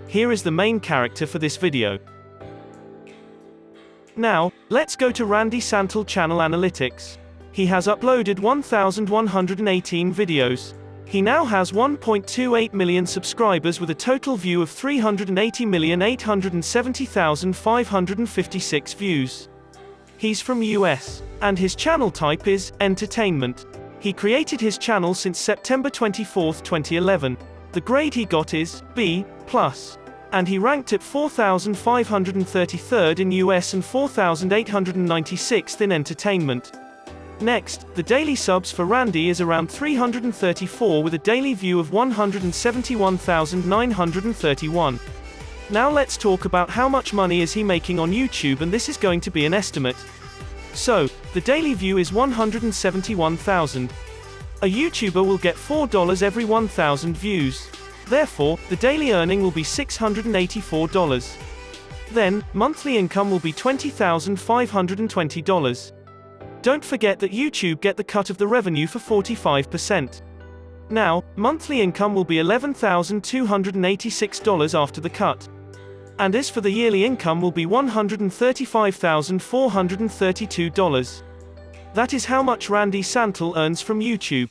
Here is the main character for this video. Now, let's go to Randy Santel channel analytics. He has uploaded 1,118 videos. He now has 1.28 million subscribers with a total view of 380,870,556 views. He's from US, and his channel type is entertainment. He created his channel since September 24, 2011. The grade he got is B+, and he ranked at 4,533rd in US and 4,896th in entertainment. Next, the daily subs for Randy is around 334 with a daily view of 171,931. Now let's talk about how much money is he making on YouTube, and this is going to be an estimate. So, the daily view is 171,000. A YouTuber will get $4 every 1,000 views. Therefore, the daily earning will be $684. Then, monthly income will be $20,520. Don't forget that YouTube get the cut of the revenue for 45%. Now, monthly income will be $11,286 after the cut. And as for the yearly income will be $135,432. That is how much Randy Santel earns from YouTube.